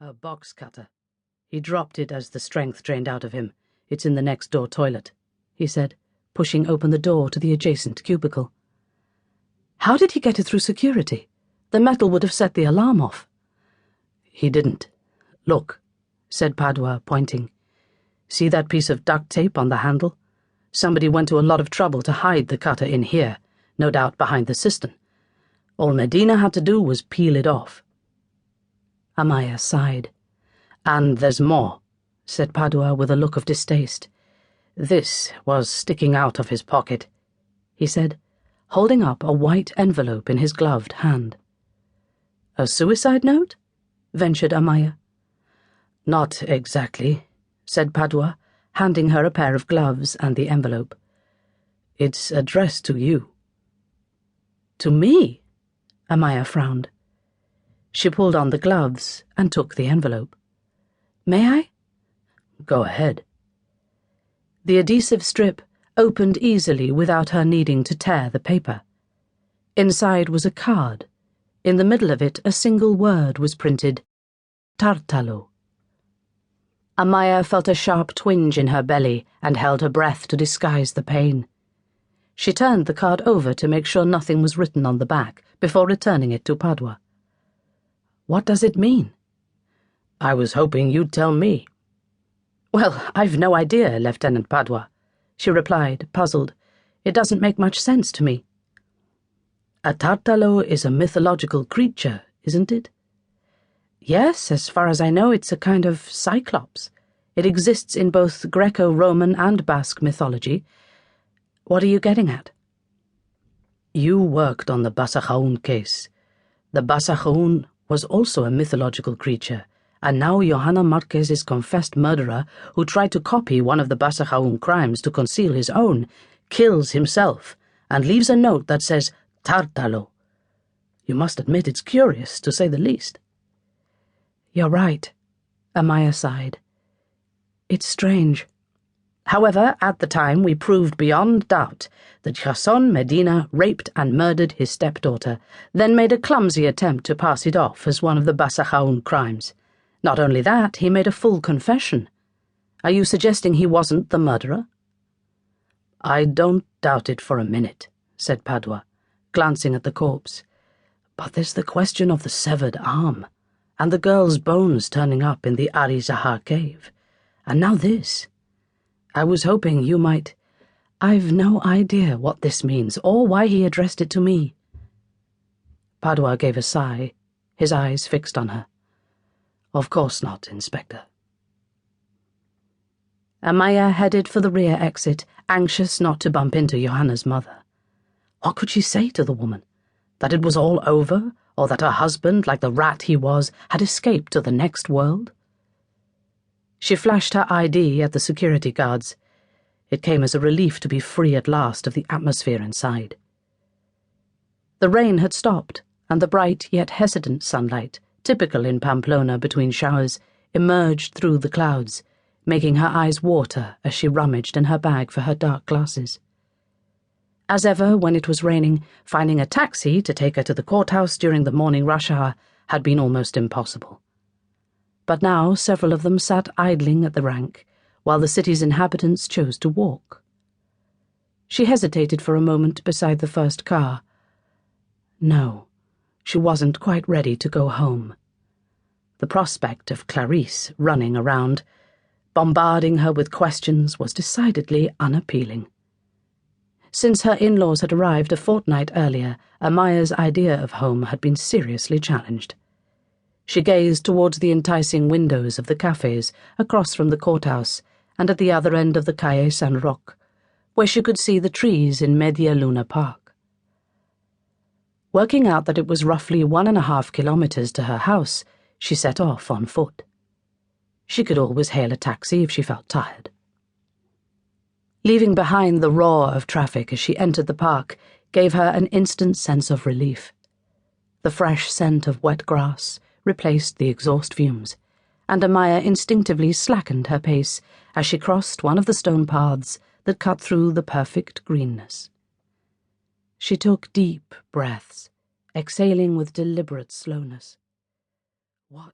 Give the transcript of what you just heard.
A box cutter. He dropped it as the strength drained out of him. It's in the next door toilet, he said, pushing open the door to the adjacent cubicle. How did he get it through security? The metal would have set the alarm off. He didn't. Look, said Padua, pointing. See that piece of duct tape on the handle? Somebody went to a lot of trouble to hide the cutter in here, no doubt behind the cistern. All Medina had to do was peel it off. Amaia sighed. And there's more, said Padua with a look of distaste. This was sticking out of his pocket, he said, holding up a white envelope in his gloved hand. A suicide note? Ventured Amaia. Not exactly, said Padua, handing her a pair of gloves and the envelope. It's addressed to you. To me? Amaia frowned. She pulled on the gloves and took the envelope. May I? Go ahead. The adhesive strip opened easily without her needing to tear the paper. Inside was a card. In the middle of it, a single word was printed, Tarttalo. Amaia felt a sharp twinge in her belly and held her breath to disguise the pain. She turned the card over to make sure nothing was written on the back before returning it to Padua. What does it mean? I was hoping you'd tell me. Well, I've no idea, Lieutenant Padua, she replied, puzzled. It doesn't make much sense to me. A Tarttalo is a mythological creature, isn't it? Yes, as far as I know, it's a kind of cyclops. It exists in both Greco-Roman and Basque mythology. What are you getting at? You worked on the Baztan case. The Baztan was also a mythological creature, and now Johanna Marquez's confessed murderer, who tried to copy one of the Baztan crimes to conceal his own, kills himself and leaves a note that says Tarttalo. You must admit it's curious, to say the least. You're right, Amaia sighed. It's strange. However, at the time we proved beyond doubt that Jason Medina raped and murdered his stepdaughter, then made a clumsy attempt to pass it off as one of the Baztan crimes. Not only that, he made a full confession. Are you suggesting he wasn't the murderer? I don't doubt it for a minute, said Padua, glancing at the corpse. But there's the question of the severed arm, and the girl's bones turning up in the Arizahar cave. And now this. I was hoping you might... I've no idea what this means, or why he addressed it to me. Padua gave a sigh, his eyes fixed on her. Of course not, Inspector. Amaia headed for the rear exit, anxious not to bump into Johanna's mother. What could she say to the woman? That it was all over, or that her husband, like the rat he was, had escaped to the next world? She flashed her ID at the security guards. It came as a relief to be free at last of the atmosphere inside. The rain had stopped, and the bright yet hesitant sunlight, typical in Pamplona between showers, emerged through the clouds, making her eyes water as she rummaged in her bag for her dark glasses. As ever, when it was raining, finding a taxi to take her to the courthouse during the morning rush hour had been almost impossible. But now several of them sat idling at the rank, while the city's inhabitants chose to walk. She hesitated for a moment beside the first car. No, she wasn't quite ready to go home. The prospect of Clarice running around, bombarding her with questions, was decidedly unappealing. Since her in-laws had arrived a fortnight earlier, Amaia's idea of home had been seriously challenged. She gazed towards the enticing windows of the cafes across from the courthouse and at the other end of the Calle San Roque, where she could see the trees in Media Luna Park. Working out that it was roughly 1.5 kilometers to her house, she set off on foot. She could always hail a taxi if she felt tired. Leaving behind the roar of traffic as she entered the park gave her an instant sense of relief. The fresh scent of wet grass replaced the exhaust fumes, and Amaia instinctively slackened her pace as she crossed one of the stone paths that cut through the perfect greenness. She took deep breaths, exhaling with deliberate slowness. What